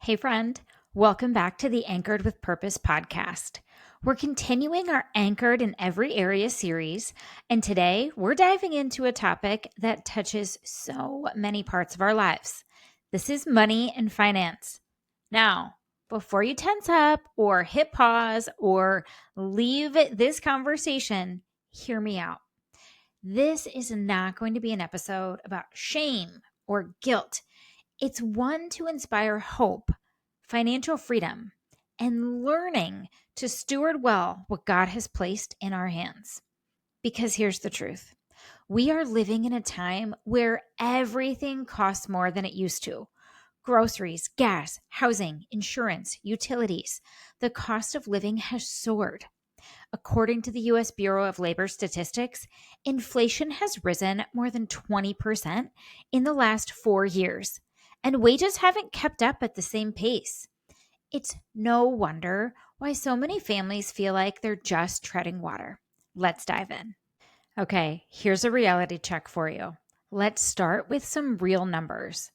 Hey, friend. Welcome back to the Anchored with Purpose podcast. We're continuing our Anchored in Every Area series, and today we're diving into a topic that touches so many parts of our lives. This is money and finance. Now, before you tense up or hit pause or leave this conversation, hear me out. This is not going to be an episode about shame or guilt. It's one to inspire hope, financial freedom, and learning to steward well what God has placed in our hands. Because here's the truth. We are living in a time where everything costs more than it used to. Groceries, gas, housing, insurance, utilities. The cost of living has soared. According to the U.S. Bureau of Labor Statistics, inflation has risen more than 20% in the last 4 years, and wages haven't kept up at the same pace. It's no wonder why so many families feel like they're just treading water. Let's dive in. Okay, here's a reality check for you. Let's start with some real numbers.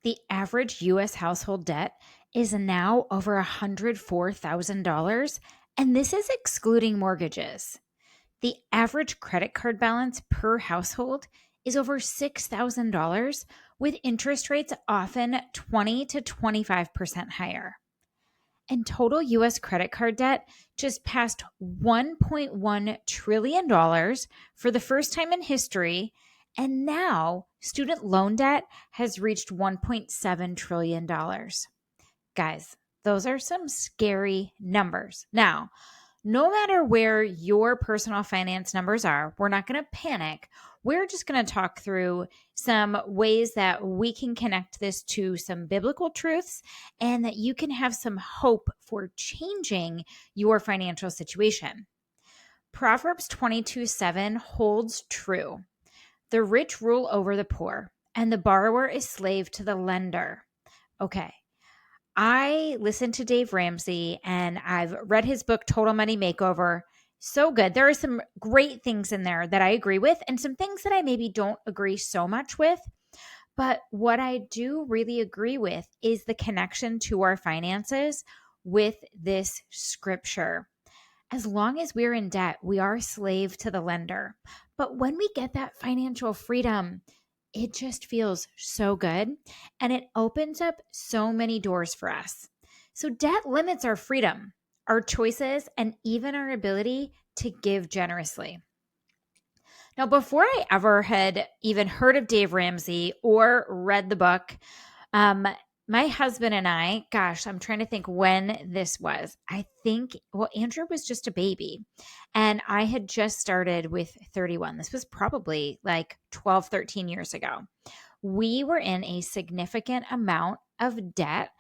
The average U.S. household debt is now over $104,000, and this is excluding mortgages. The average credit card balance per household is over $6,000, with interest rates often 20 to 25% higher. And total U.S. credit card debt just passed $1.1 trillion for the first time in history. And now student loan debt has reached $1.7 trillion. Guys, those are some scary numbers. Now, no matter where your personal finance numbers are, we're not going to panic. We're just going to talk through some ways that we can connect this to some biblical truths and that you can have some hope for changing your financial situation. Proverbs 22:7 holds true. The rich rule over the poor, and the borrower is slave to the lender. Okay. I listened to Dave Ramsey and I've read his book, Total Money Makeover. So good. There are some great things in there that I agree with and some things that I maybe don't agree so much with. But what I do really agree with is the connection to our finances with this scripture. As long as we're in debt, we are a slave to the lender. But when we get that financial freedom, it just feels so good and it opens up so many doors for us. So debt limits our freedom, our choices, and even our ability to give generously. Now, before I ever had even heard of Dave Ramsey or read the book, my husband and I, gosh, I'm trying to think when this was. I think, Andrew was just a baby and I had just started with 31. This was probably like 12, 13 years ago. We were in a significant amount of debt.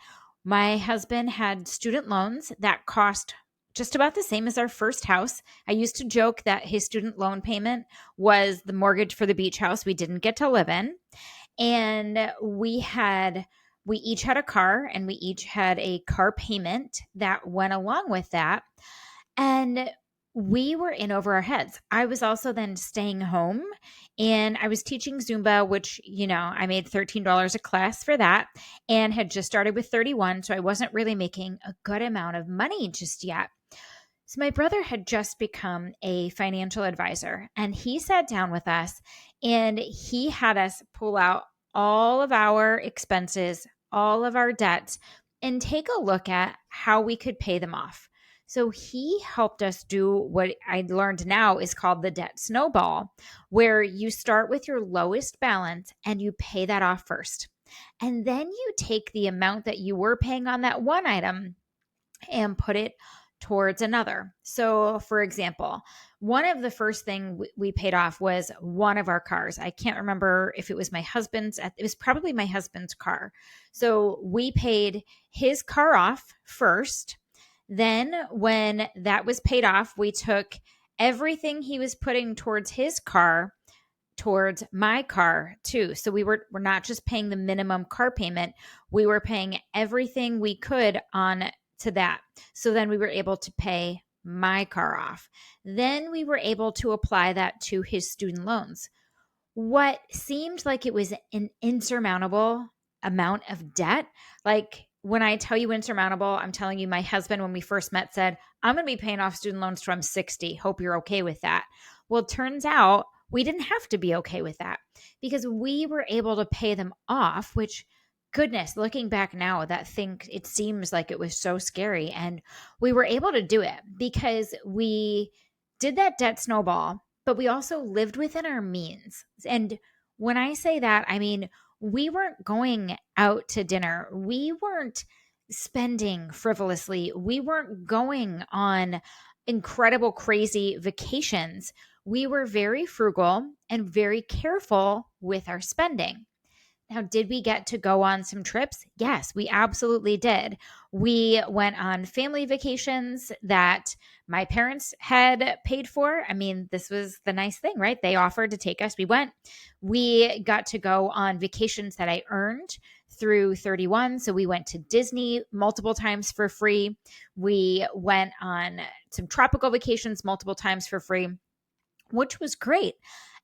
My husband had student loans that cost just about the same as our first house. I used to joke that his student loan payment was the mortgage for the beach house we didn't get to live in. And we each had a car and we each had a car payment that went along with that. And we were in over our heads. I was also then staying home and I was teaching Zumba, which, I made $13 a class for that and had just started with 31. So I wasn't really making a good amount of money just yet. So my brother had just become a financial advisor and he sat down with us and he had us pull out all of our expenses, all of our debts, and take a look at how we could pay them off. So he helped us do what I learned now is called the debt snowball, where you start with your lowest balance and you pay that off first. And then you take the amount that you were paying on that one item and put it towards another. So for example, one of the first thing we paid off was one of our cars. I can't remember if it was my husband's. It was probably my husband's car. So we paid his car off first. Then when that was paid off, we took everything he was putting towards his car towards my car too. So we're not just paying the minimum car payment. We were paying everything we could on to that. So then we were able to pay my car off. Then we were able to apply that to his student loans. What seemed like it was an insurmountable amount of debt, like when I tell you insurmountable, I'm telling you, my husband, when we first met, said, I'm going to be paying off student loans till I'm 60. Hope you're okay with that. Well, it turns out we didn't have to be okay with that because we were able to pay them off, which, goodness, looking back now, it seems like it was so scary. And we were able to do it because we did that debt snowball, but we also lived within our means. And when I say that, I mean, we weren't going out to dinner. We weren't spending frivolously. We weren't going on incredible, crazy vacations. We were very frugal and very careful with our spending. Now, did we get to go on some trips? Yes, we absolutely did. We went on family vacations that my parents had paid for. I mean, this was the nice thing, right? They offered to take us. We went. We got to go on vacations that I earned through 31. So we went to Disney multiple times for free. We went on some tropical vacations multiple times for free, which was great.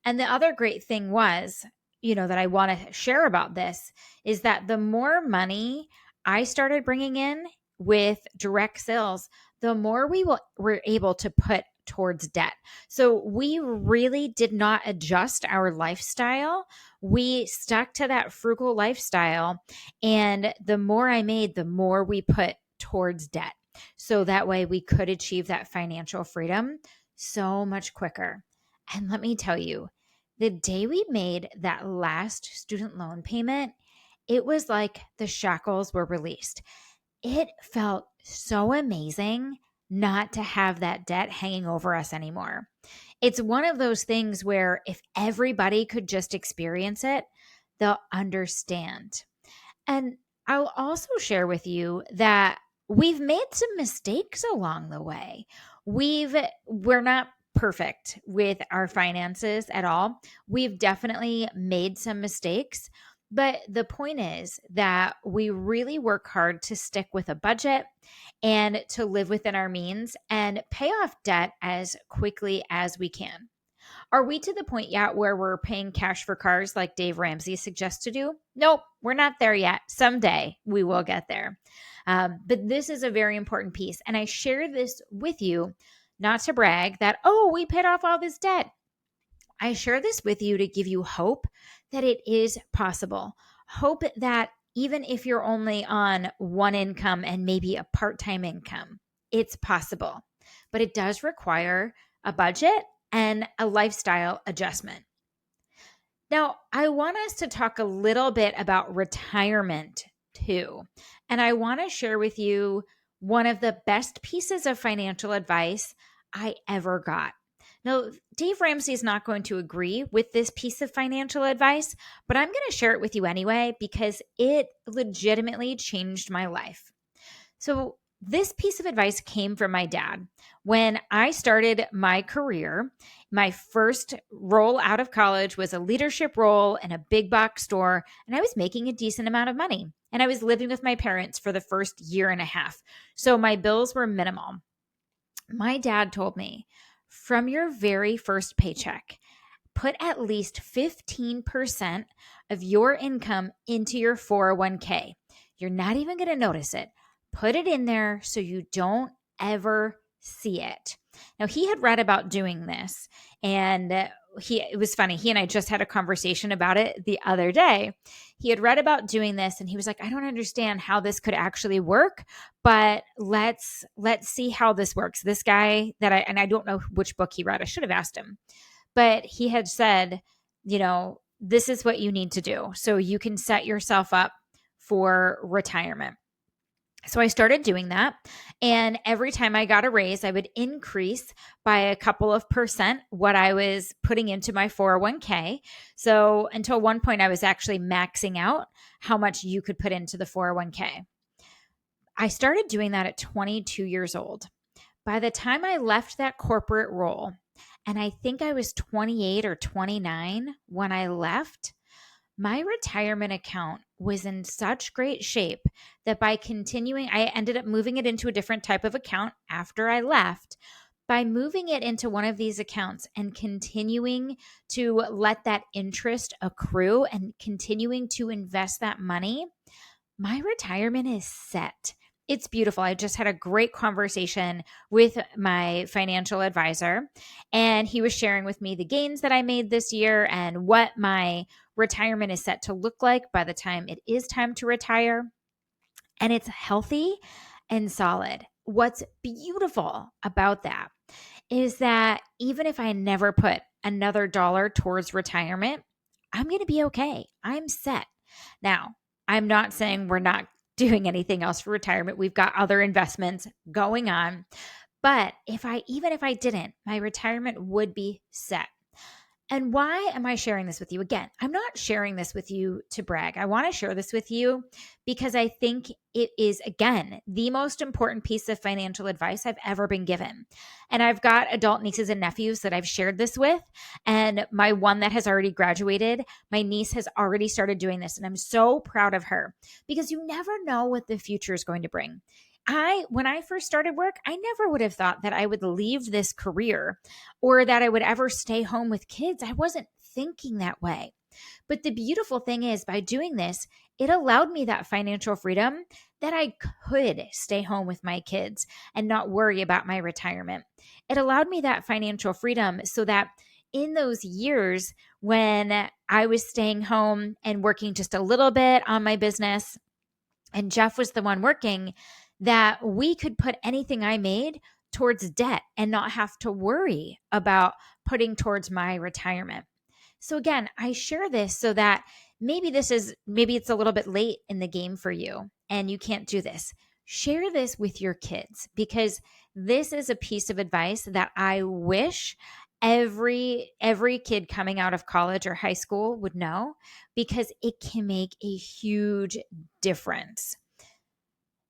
And the other great thing was, that I want to share about this is that the more money I started bringing in with direct sales, the more were able to put towards debt. So we really did not adjust our lifestyle. We stuck to that frugal lifestyle. And the more I made, the more we put towards debt. So that way we could achieve that financial freedom so much quicker. And let me tell you, the day we made that last student loan payment, it was like the shackles were released. It felt so amazing not to have that debt hanging over us anymore. It's one of those things where if everybody could just experience it, they'll understand. And I'll also share with you that we've made some mistakes along the way. We're not perfect with our finances at all. We've definitely made some mistakes, but the point is that we really work hard to stick with a budget and to live within our means and pay off debt as quickly as we can. Are we to the point yet where we're paying cash for cars like Dave Ramsey suggests to do? Nope, we're not there yet. Someday we will get there. But this is a very important piece. And I share this with you, not to brag that, we paid off all this debt. I share this with you to give you hope that it is possible. Hope that even if you're only on one income and maybe a part-time income, it's possible. But it does require a budget and a lifestyle adjustment. Now, I want us to talk a little bit about retirement too. And I want to share with you one of the best pieces of financial advice I ever got. Now, Dave Ramsey is not going to agree with this piece of financial advice, but I'm going to share it with you anyway because it legitimately changed my life. So, this piece of advice came from my dad. When I started my career, my first role out of college was a leadership role in a big box store, and I was making a decent amount of money. And I was living with my parents for the first year and a half. So my bills were minimal. My dad told me, from your very first paycheck, put at least 15% of your income into your 401k. You're not even going to notice it. Put it in there so you don't ever see it. Now, he had read about doing this, and it was funny. He and I just had a conversation about it the other day. He had read about doing this, and he was like, I don't understand how this could actually work, but let's see how this works. This guy I don't know which book he read. I should have asked him. But he had said, this is what you need to do so you can set yourself up for retirement. So I started doing that. And every time I got a raise, I would increase by a couple of percent what I was putting into my 401k. So until one point, I was actually maxing out how much you could put into the 401k. I started doing that at 22 years old. By the time I left that corporate role, and I think I was 28 or 29 when I left, my retirement account was in such great shape that by continuing, I ended up moving it into a different type of account after I left. By moving it into one of these accounts and continuing to let that interest accrue and continuing to invest that money, my retirement is set. It's beautiful. I just had a great conversation with my financial advisor, and he was sharing with me the gains that I made this year and what my retirement is set to look like by the time it is time to retire. And it's healthy and solid. What's beautiful about that is that even if I never put another dollar towards retirement, I'm going to be okay. I'm set. Now, I'm not saying we're not doing anything else for retirement. We've got other investments going on. But even if I didn't, my retirement would be set. And why am I sharing this with you? Again, I'm not sharing this with you to brag. I want to share this with you because I think it is, again, the most important piece of financial advice I've ever been given. And I've got adult nieces and nephews that I've shared this with. And my one that has already graduated, my niece has already started doing this. And I'm so proud of her because you never know what the future is going to bring. When I first started work, I never would have thought that I would leave this career or that I would ever stay home with kids. I wasn't thinking that way. But the beautiful thing is, by doing this, it allowed me that financial freedom that I could stay home with my kids and not worry about my retirement. It allowed me that financial freedom so that in those years when I was staying home and working just a little bit on my business, and Jeff was the one working, that we could put anything I made towards debt and not have to worry about putting towards my retirement. So again, I share this so that maybe it's a little bit late in the game for you and you can't do this. Share this with your kids because this is a piece of advice that I wish every kid coming out of college or high school would know because it can make a huge difference.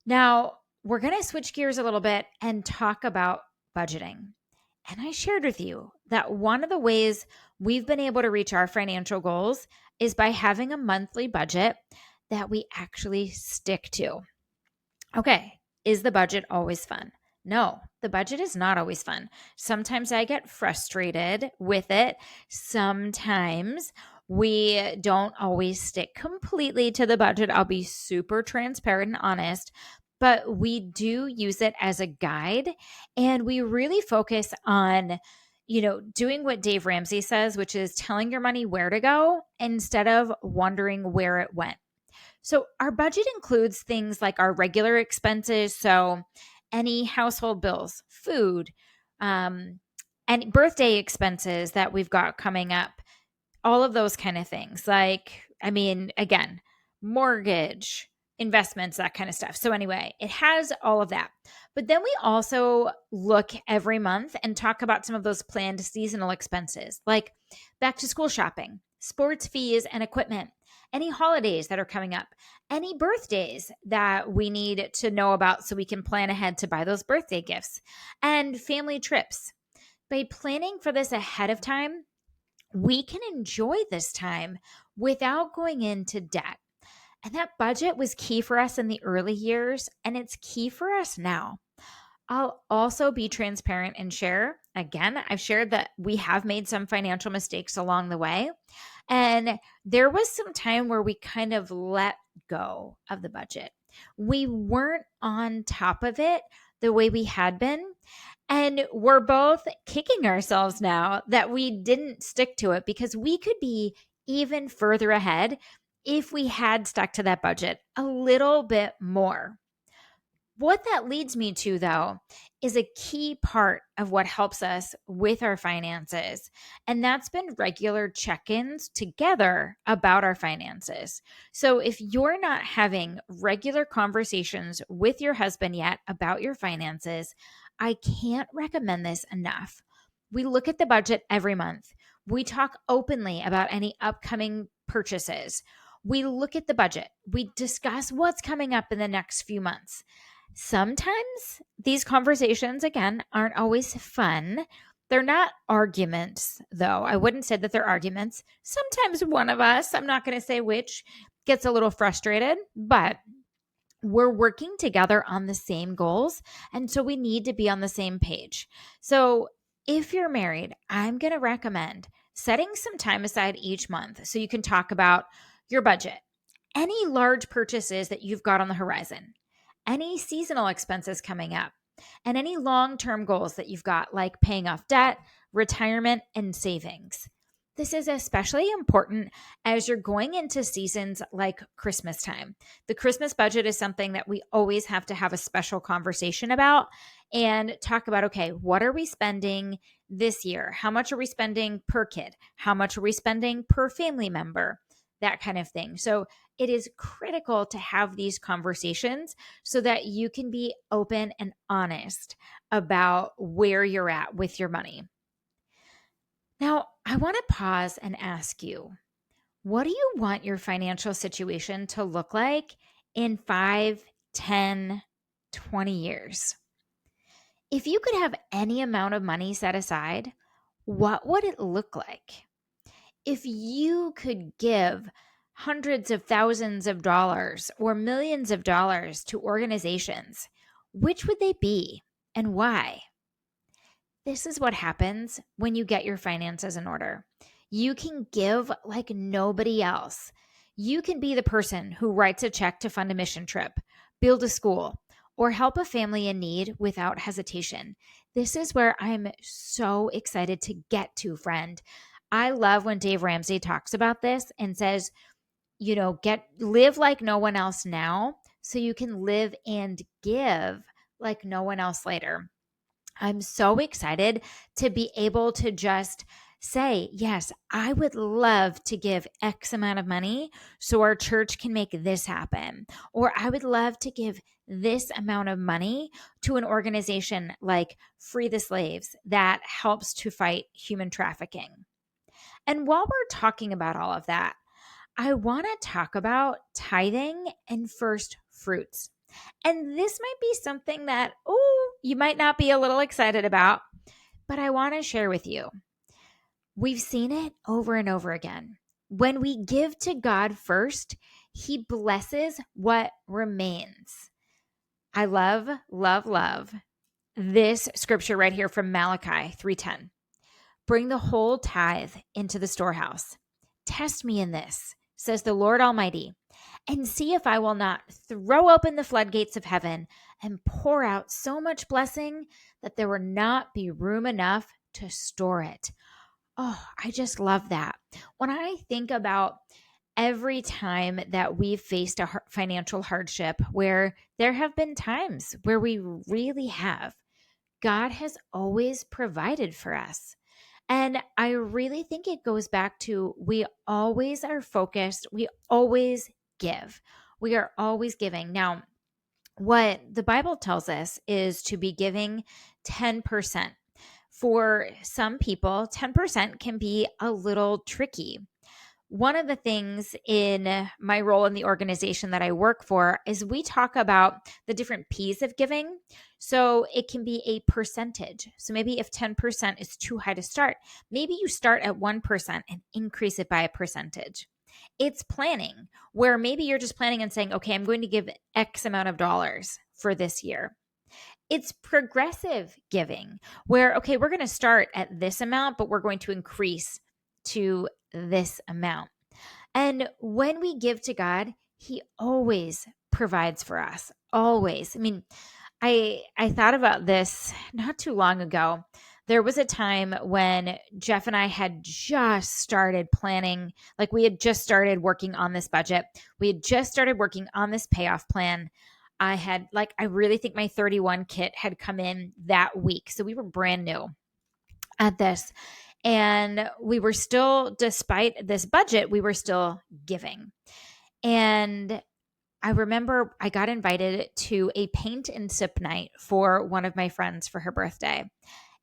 Now, we're going to switch gears a little bit and talk about budgeting. And I shared with you that one of the ways we've been able to reach our financial goals is by having a monthly budget that we actually stick to. Okay, is the budget always fun? No, the budget is not always fun. Sometimes I get frustrated with it. Sometimes we don't always stick completely to the budget. I'll be super transparent and honest, but we do use it as a guide and we really focus on doing what Dave Ramsey says, which is telling your money where to go instead of wondering where it went. So our budget includes things like our regular expenses. So any household bills, food, and birthday expenses that we've got coming up, all of those kind of things. Again, mortgage, investments, that kind of stuff. So anyway, it has all of that. But then we also look every month and talk about some of those planned seasonal expenses, like back to school shopping, sports fees and equipment, any holidays that are coming up, any birthdays that we need to know about so we can plan ahead to buy those birthday gifts, and family trips. By planning for this ahead of time, we can enjoy this time without going into debt. And that budget was key for us in the early years, and it's key for us now. I'll also be transparent and share. Again, I've shared that we have made some financial mistakes along the way. And there was some time where we kind of let go of the budget. We weren't on top of it the way we had been. And we're both kicking ourselves now that we didn't stick to it because we could be even further ahead if we had stuck to that budget a little bit more. What that leads me to, though, is a key part of what helps us with our finances. And that's been regular check-ins together about our finances. So if you're not having regular conversations with your husband yet about your finances, I can't recommend this enough. We look at the budget every month. We talk openly about any upcoming purchases. We look at the budget. We discuss what's coming up in the next few months. Sometimes these conversations, again, aren't always fun. They're not arguments, though. I wouldn't say that they're arguments. Sometimes one of us, I'm not going to say which, gets a little frustrated, but we're working together on the same goals. And so we need to be on the same page. So if you're married, I'm going to recommend setting some time aside each month so you can talk about your budget. any large purchases that you've got on the horizon, any seasonal expenses coming up, and any long-term goals that you've got, like paying off debt, retirement, and savings. This is especially important as you're going into seasons like Christmas time. The Christmas budget is something that we always have to have a special conversation about and talk about, okay, what are we spending this year? How much are we spending per kid? How much are we spending per family member? That kind of thing. So it is critical to have these conversations so that you can be open and honest about where you're at with your money. Now, I want to pause and ask you, what do you want your financial situation to look like in 5, 10, 20 years? If you could have any amount of money set aside, what would it look like? If you could give hundreds of thousands of dollars or millions of dollars to organizations, which would they be and why? This is what happens when you get your finances in order. You can give like nobody else. You can be the person who writes a check to fund a mission trip, build a school, or help a family in need without hesitation. This is where I'm so excited to get to, friend. I love when Dave Ramsey talks about this and says, live like no one else now so you can live and give like no one else later. I'm so excited to be able to just say, yes, I would love to give X amount of money so our church can make this happen. Or I would love to give this amount of money to an organization like Free the Slaves that helps to fight human trafficking. And while we're talking about all of that, I want to talk about tithing and first fruits. And this might be something that, you might not be a little excited about, but I want to share with you. We've seen it over and over again. When we give to God first, He blesses what remains. I love, love, love this scripture right here from Malachi 3:10. Bring the whole tithe into the storehouse. Test me in this, says the Lord Almighty, and see if I will not throw open the floodgates of heaven and pour out so much blessing that there will not be room enough to store it. Oh, I just love that. When I think about every time that we've faced a financial hardship, where there have been times where we really have, God has always provided for us. And I really think it goes back to we always are focused. We always give. We are always giving. Now, what the Bible tells us is to be giving 10%. For some people, 10% can be a little tricky. One of the things in my role in the organization that I work for is we talk about the different P's of giving. So it can be a percentage. So maybe if 10% is too high to start, maybe you start at 1% and increase it by a percentage. It's planning, where maybe you're just planning and saying, okay, I'm going to give X amount of dollars for this year. It's progressive giving, where, okay, we're going to start at this amount, but we're going to increase to this amount. And when we give to God, He always provides for us. Always. I mean, I thought about this not too long ago. There was a time when Jeff and I had just started planning, like we had just started working on this budget. We had just started working on this payoff plan. I really think my 31 kit had come in that week. So we were brand new at this. And we were still, despite this budget, we were still giving. And I remember I got invited to a paint and sip night for one of my friends for her birthday.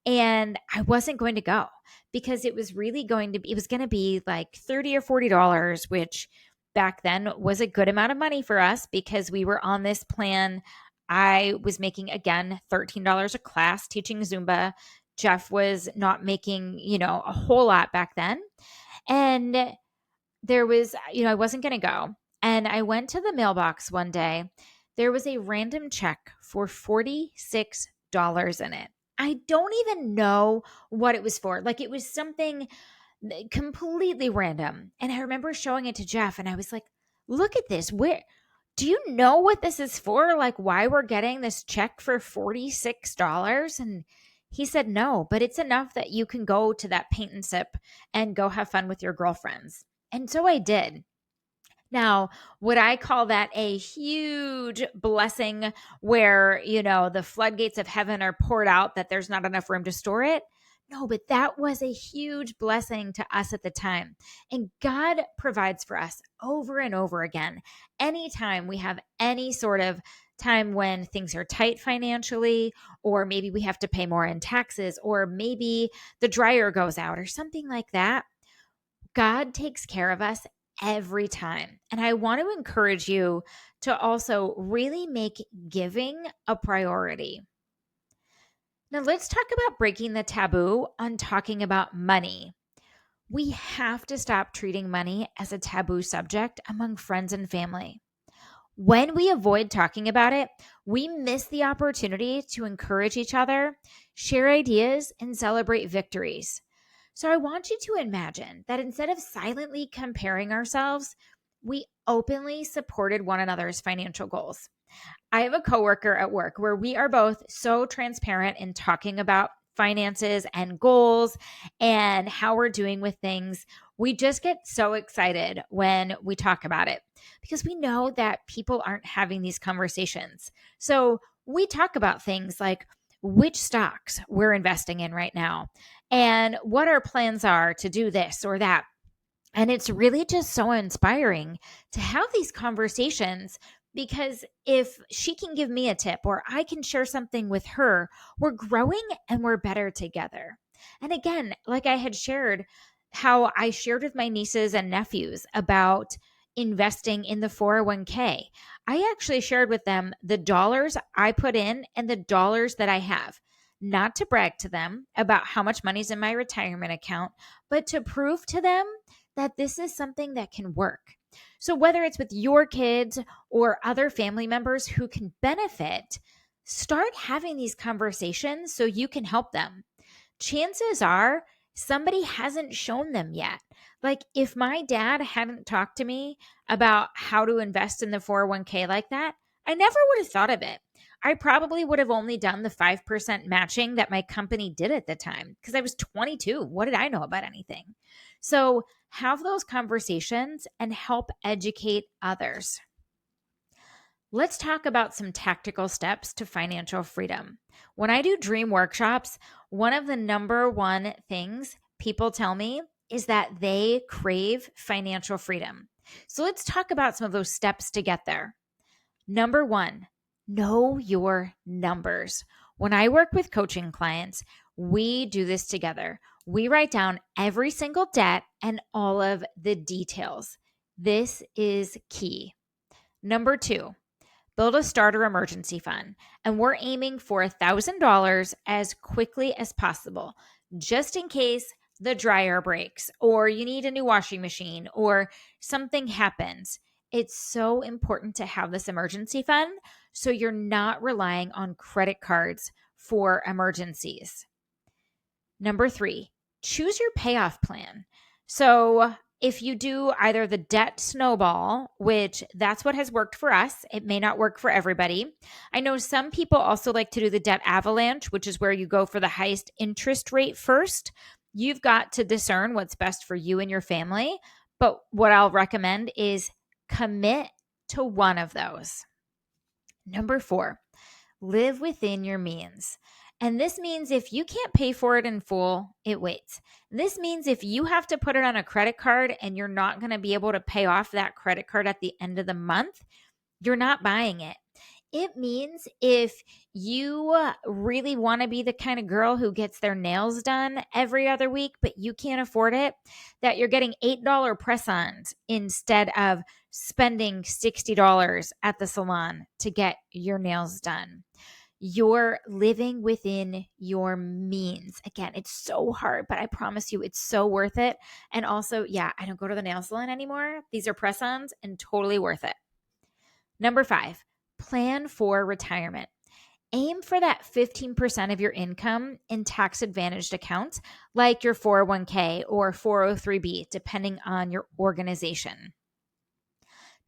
And I wasn't going to go because it was going to be like $30 or $40, which back then was a good amount of money for us because we were on this plan. I was making, again, $13 a class teaching Zumba. Jeff was not making, a whole lot back then. And there was, I wasn't going to go. And I went to the mailbox one day. There was a random check for $46 in it. I don't even know what it was for. Like, it was something completely random. And I remember showing it to Jeff and I was like, look at this. Where do you know what this is for? Like why we're getting this check for $46? And he said, no, but it's enough that you can go to that paint and sip and go have fun with your girlfriends. And so I did. Now, would I call that a huge blessing where, the floodgates of heaven are poured out that there's not enough room to store it? No, but that was a huge blessing to us at the time. And God provides for us over and over again. Anytime we have any sort of time when things are tight financially, or maybe we have to pay more in taxes, or maybe the dryer goes out or something like that, God takes care of us every time. And I want to encourage you to also really make giving a priority. Now, let's talk about breaking the taboo on talking about money. We have to stop treating money as a taboo subject among friends and family. When we avoid talking about it, we miss the opportunity to encourage each other, share ideas, and celebrate victories. So I want you to imagine that instead of silently comparing ourselves, we openly supported one another's financial goals. I have a coworker at work where we are both so transparent in talking about finances and goals and how we're doing with things. We just get so excited when we talk about it because we know that people aren't having these conversations. So we talk about things like which stocks we're investing in right now and what our plans are to do this or that. And it's really just so inspiring to have these conversations because if she can give me a tip or I can share something with her, we're growing and we're better together. And again, like I had shared, how I shared with my nieces and nephews about investing in the 401k. I actually shared with them the dollars I put in and the dollars that I have, not to brag to them about how much money's in my retirement account, but to prove to them that this is something that can work. So whether it's with your kids or other family members who can benefit, start having these conversations so you can help them. Chances are somebody hasn't shown them yet. Like if my dad hadn't talked to me about how to invest in the 401k like that, I never would have thought of it. I probably would have only done the 5% matching that my company did at the time because I was 22. What did I know about anything? So have those conversations and help educate others. Let's talk about some tactical steps to financial freedom. When I do dream workshops, one of the number one things people tell me is that they crave financial freedom. So let's talk about some of those steps to get there. Number one, know your numbers. When I work with coaching clients, we do this together. We write down every single debt and all of the details. This is key. Number two, build a starter emergency fund. And we're aiming for $1,000 as quickly as possible, just in case the dryer breaks or you need a new washing machine or something happens. It's so important to have this emergency fund so you're not relying on credit cards for emergencies. Number three, choose your payoff plan. So if you do either the debt snowball, which that's what has worked for us, it may not work for everybody. I know some people also like to do the debt avalanche, which is where you go for the highest interest rate first. You've got to discern what's best for you and your family. But what I'll recommend is commit to one of those. Number four, live within your means. And this means if you can't pay for it in full, it waits. This means if you have to put it on a credit card and you're not going to be able to pay off that credit card at the end of the month, you're not buying it. It means if you really want to be the kind of girl who gets their nails done every other week, but you can't afford it, that you're getting $8 press-ons instead of spending $60 at the salon to get your nails done. You're living within your means. Again, it's so hard, but I promise you it's so worth it. And also, yeah, I don't go to the nail salon anymore. These are press-ons and totally worth it. Number five, plan for retirement. Aim for that 15% of your income in tax-advantaged accounts like your 401k or 403b, depending on your organization.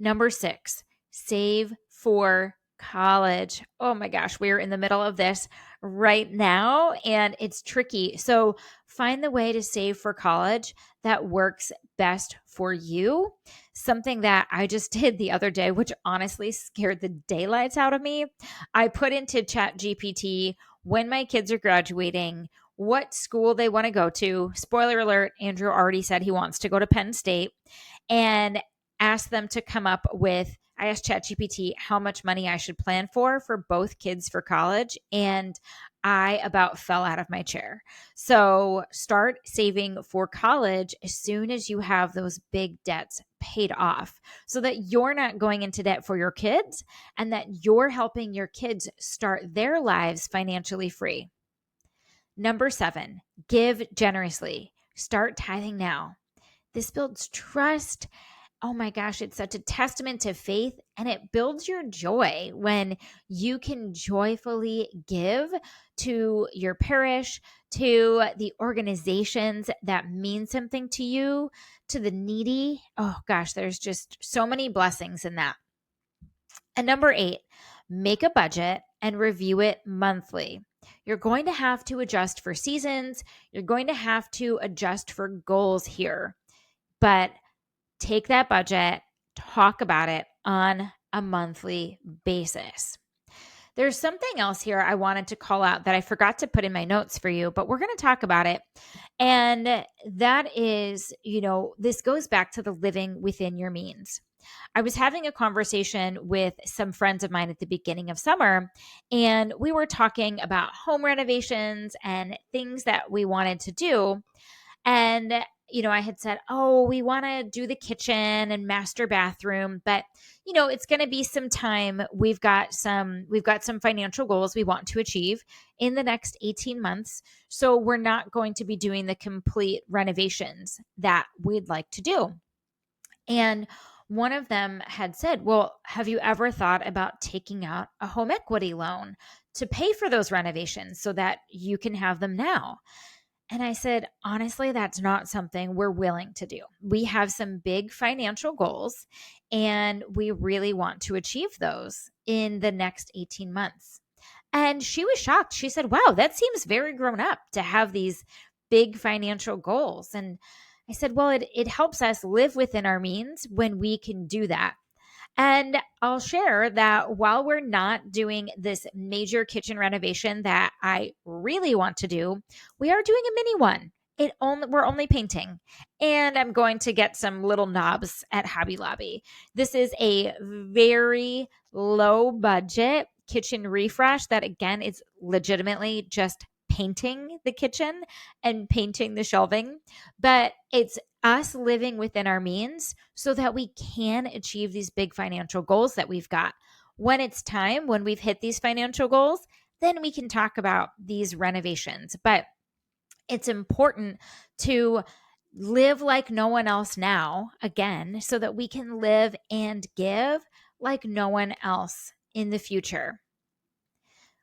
Number 6, save for college. Oh my gosh, we're in the middle of this right now and it's tricky. So find the way to save for college that works best for you. Something that I just did the other day, which honestly scared the daylights out of me. I put into ChatGPT when my kids are graduating, what school they want to go to. Spoiler alert, Andrew already said he wants to go to Penn State. And asked them to come up with, I asked ChatGPT how much money I should plan for both kids for college. And I about fell out of my chair. So start saving for college as soon as you have those big debts paid off so that you're not going into debt for your kids and that you're helping your kids start their lives financially free. Number 7, give generously. Start tithing now. This builds trust. Oh my gosh, it's such a testament to faith, and it builds your joy when you can joyfully give to your parish, to the organizations that mean something to you, to the needy. Oh gosh, there's just so many blessings in that. And number 8, make a budget and review it monthly. You're going to have to adjust for seasons. You're going to have to adjust for goals here. But take that budget, talk about it on a monthly basis. There's something else here I wanted to call out that I forgot to put in my notes for you, but we're going to talk about it. And that is, this goes back to the living within your means. I was having a conversation with some friends of mine at the beginning of summer, and we were talking about home renovations and things that we wanted to do. And, I had said, oh, we want to do the kitchen and master bathroom, but, it's going to be some time. We've got some financial goals we want to achieve in the next 18 months. So we're not going to be doing the complete renovations that we'd like to do. And one of them had said, well, have you ever thought about taking out a home equity loan to pay for those renovations so that you can have them now? And I said, honestly, that's not something we're willing to do. We have some big financial goals and we really want to achieve those in the next 18 months. And she was shocked. She said, wow, that seems very grown up to have these big financial goals. And I said, well, it helps us live within our means when we can do that. And I'll share that while we're not doing this major kitchen renovation that I really want to do, we are doing a mini one. We're only painting, and I'm going to get some little knobs at Hobby Lobby. This is a very low budget kitchen refresh that, again, is legitimately just painting the kitchen and painting the shelving, but it's us living within our means so that we can achieve these big financial goals that we've got. When it's time, when we've hit these financial goals, then we can talk about these renovations. But it's important to live like no one else now, again, so that we can live and give like no one else in the future.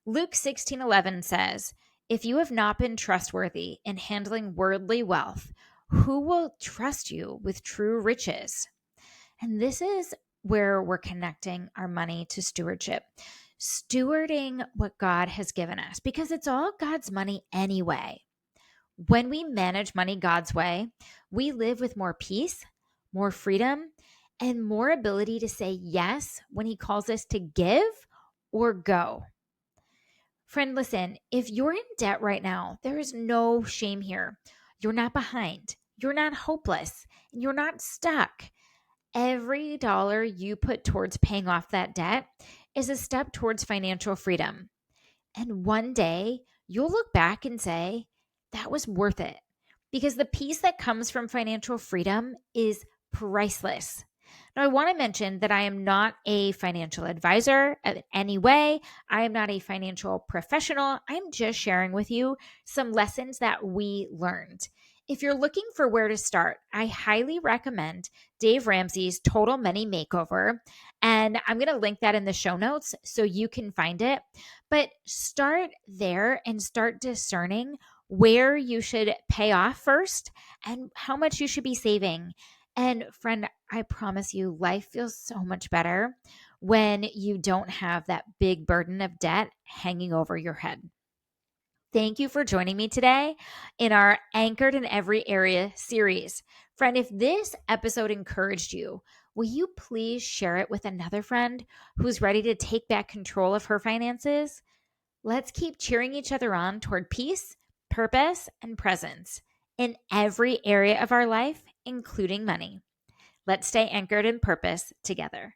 Luke 16:11 says, if you have not been trustworthy in handling worldly wealth, who will trust you with true riches? And this is where we're connecting our money to stewardship, stewarding what God has given us, because it's all God's money anyway. When we manage money God's way, we live with more peace, more freedom, and more ability to say yes when He calls us to give or go. Friend, listen, if you're in debt right now, there is no shame here. You're not behind. You're not hopeless. And you're not stuck. Every dollar you put towards paying off that debt is a step towards financial freedom. And one day you'll look back and say, that was worth it. Because the peace that comes from financial freedom is priceless. Now, I want to mention that I am not a financial advisor in any way. I am not a financial professional. I'm just sharing with you some lessons that we learned. If you're looking for where to start, I highly recommend Dave Ramsey's Total Money Makeover. And I'm going to link that in the show notes so you can find it. But start there and start discerning where you should pay off first and how much you should be saving. And friend, I promise you, life feels so much better when you don't have that big burden of debt hanging over your head. Thank you for joining me today in our Anchored in Every Area series. Friend, if this episode encouraged you, will you please share it with another friend who's ready to take back control of her finances? Let's keep cheering each other on toward peace, purpose, and presence in every area of our life, including money. Let's stay anchored in purpose together.